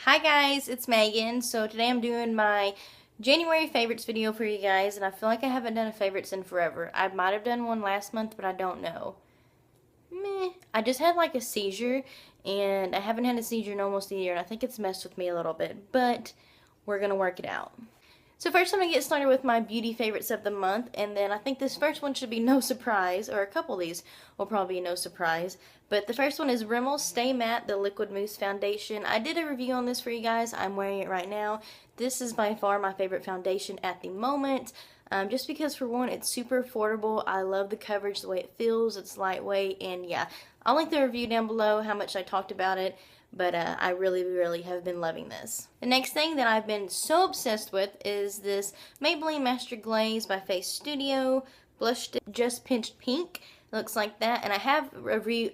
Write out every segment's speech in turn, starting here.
Hi guys, it's Megan. So today I'm doing my January favorites video for you guys, and I feel like I haven't done a favorites in forever. I might have done one last month, but I don't know. Meh. I just had like a seizure, and I haven't had a seizure in almost a year, and I think it's messed with me a little bit, but we're gonna work it out. So first I'm going to get started with my beauty favorites of the month, and then I think this first one should be no surprise, or a couple of these will probably be no surprise. But the first one is Rimmel Stay Matte, the Liquid Mousse Foundation. I did a review on this for you guys. I'm wearing it right now. This is by far my favorite foundation at the moment. Just because, for one, it's super affordable. I love the coverage, the way it feels. It's lightweight, and yeah. I'll link the review down below, how much I talked about it. But I really have been loving this. The next thing that I've been so obsessed with is this Maybelline Master Glaze by Face Studio Blush Stick Just Pinched Pink. It looks like that, and I have a review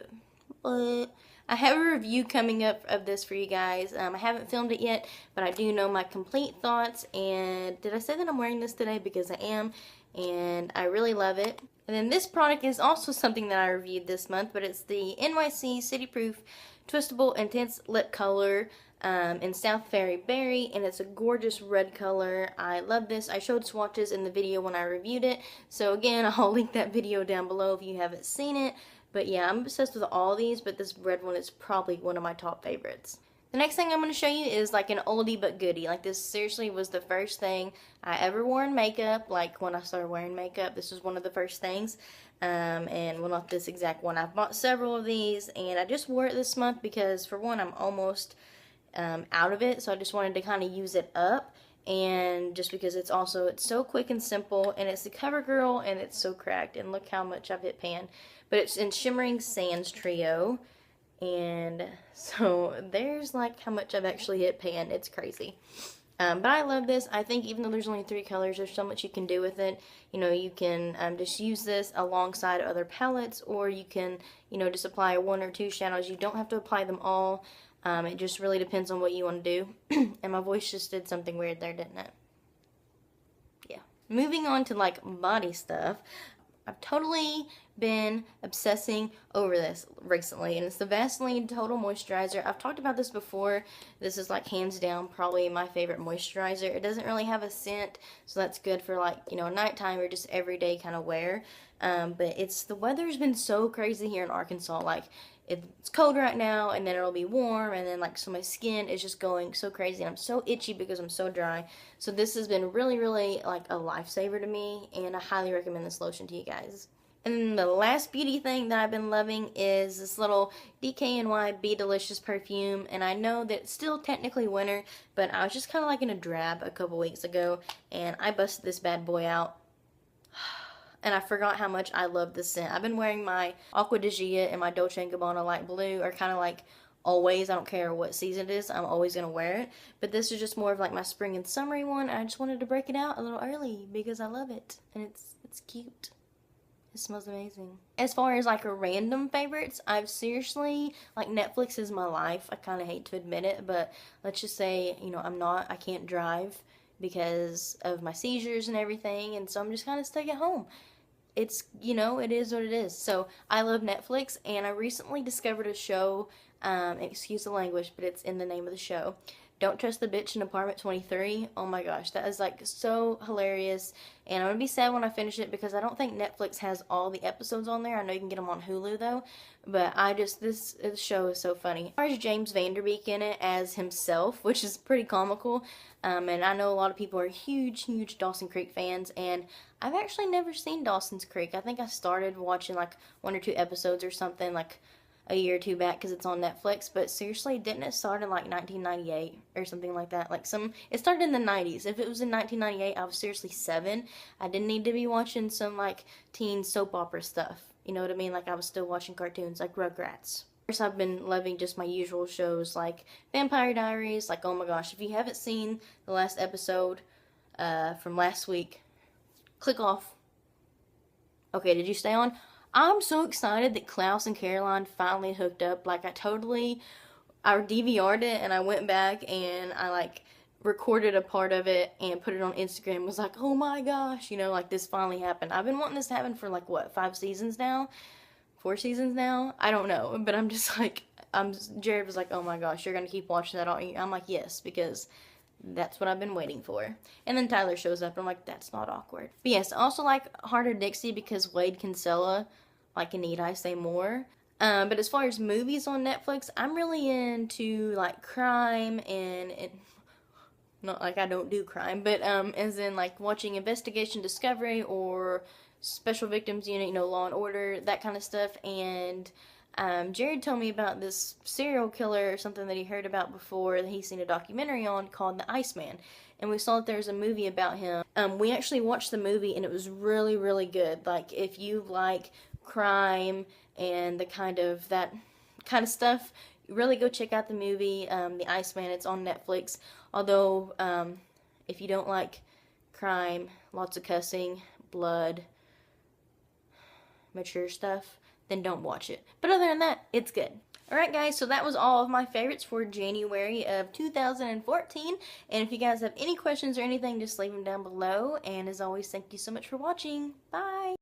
coming up of this for you guys. I haven't filmed it yet, but I do know my complete thoughts. And did I say that I'm wearing this today? Because I am, and I really love it. And then this product is also something that I reviewed this month, but it's the NYC City Proof Twistable Intense Lip Color in South Fairy Berry, and it's a gorgeous red color. I love this. I showed swatches in the video when I reviewed it, so again, I'll link that video down below if you haven't seen it. But yeah, I'm obsessed with all these, but this red one is probably one of my top favorites. The next thing I'm going to show you is like an oldie but goodie. Like, this seriously was the first thing I ever wore in makeup. Like, when I started wearing makeup, this was one of the first things. And well, not this exact one. I've bought several of these, and I just wore it this month because, for one, I'm almost out of it. So I just wanted to kind of use it up. And just because it's so quick and simple, and it's the CoverGirl, and it's so cracked. And look how much I've hit pan. But it's in Shimmering Sands Trio. And so there's like how much I've actually hit pan. It's crazy. But I love this. I think even though there's only 3 colors, there's so much you can do with it. You know, you can just use this alongside other palettes, or you can, you know, just apply 1 or 2 shadows. You don't have to apply them all. It just really depends on what you want to do. And my voice just did something weird there, didn't it? Yeah. Moving on to like body stuff. I've totally been obsessing over this recently, and it's the Vaseline Total Moisturizer. I've talked about this before. This is like hands down probably my favorite moisturizer. It doesn't really have a scent, so that's good for like, you know, nighttime or just everyday kind of wear. But the weather's been so crazy here in Arkansas. Like, it's cold right now, and then it'll be warm, and then like, so my skin is just going so crazy, and I'm so itchy because I'm so dry. So this has been really like a lifesaver to me, and I highly recommend this lotion to you guys. And then the last beauty thing that I've been loving is this little DKNY Be Delicious perfume. And I know that it's still technically winter, but I was just kind of like in a drab a couple weeks ago, and I busted this bad boy out. And I forgot how much I love this scent. I've been wearing my Acqua di Gia and my Dolce & Gabbana Light Blue, or kind of like always. I don't care what season it is, I'm always going to wear it. But this is just more of like my spring and summery one. I just wanted to break it out a little early because I love it. And it's cute. It smells amazing. As far as like a random favorites, I've seriously, like, Netflix is my life. I kind of hate to admit it, but let's just say, you know, I can't drive because of my seizures and everything, and so I'm just kind of stuck at home. It's, you know, it is what it is. So I love Netflix, and I recently discovered a show, excuse the language, but it's in the name of the show. Don't Trust the Bitch in Apartment 23. Oh my gosh, that is like so hilarious. And I'm going to be sad when I finish it because I don't think Netflix has all the episodes on there. I know you can get them on Hulu though. But this show is so funny. There's James Van Der Beek in it as himself, which is pretty comical. And I know a lot of people are huge Dawson's Creek fans. And I've actually never seen Dawson's Creek. I think I started watching like 1 or 2 episodes or something like a year or 2 back because it's on Netflix. But seriously, didn't it start in like 1998 or something like that? Like, it started in the 90s. If it was in 1998, I was seriously 7. I didn't need to be watching some like teen soap opera stuff. You know what I mean? Like, I was still watching cartoons like Rugrats. Of course, I've been loving just my usual shows like Vampire Diaries. Like, oh my gosh, if you haven't seen the last episode from last week, click off. Okay, did you stay on? I'm so excited that Klaus and Caroline finally hooked up. Like, I DVR'd it, and I went back and I like recorded a part of it and put it on Instagram. Was like, oh my gosh, you know, like, this finally happened. I've been wanting this to happen for like, what, 5 seasons now? 4 seasons now? I don't know, but I'm just like, Jared was like, oh my gosh, you're gonna keep watching that, aren't you? I'm like, yes, because that's what I've been waiting for. And then Tyler shows up, and I'm like, that's not awkward. But yes, I also like Heart of Dixie because Wade Kinsella, like, Need I Say More? But as far as movies on Netflix, I'm really into, like, crime and not like I don't do crime, but as in, like, watching Investigation Discovery or Special Victims Unit, you know, Law and Order, that kind of stuff. And Jared told me about this serial killer or something that he heard about before that he's seen a documentary on called The Iceman. And we saw that there's a movie about him. We actually watched the movie and it was really, really good. Like, if you like crime and that kind of stuff, really go check out the movie, The Iceman. It's on Netflix. Although, if you don't like crime, lots of cussing, blood, mature stuff, then don't watch it. But other than that, it's good. Alright guys, so that was all of my favorites for January of 2014. And if you guys have any questions or anything, just leave them down below. And as always, thank you so much for watching. Bye!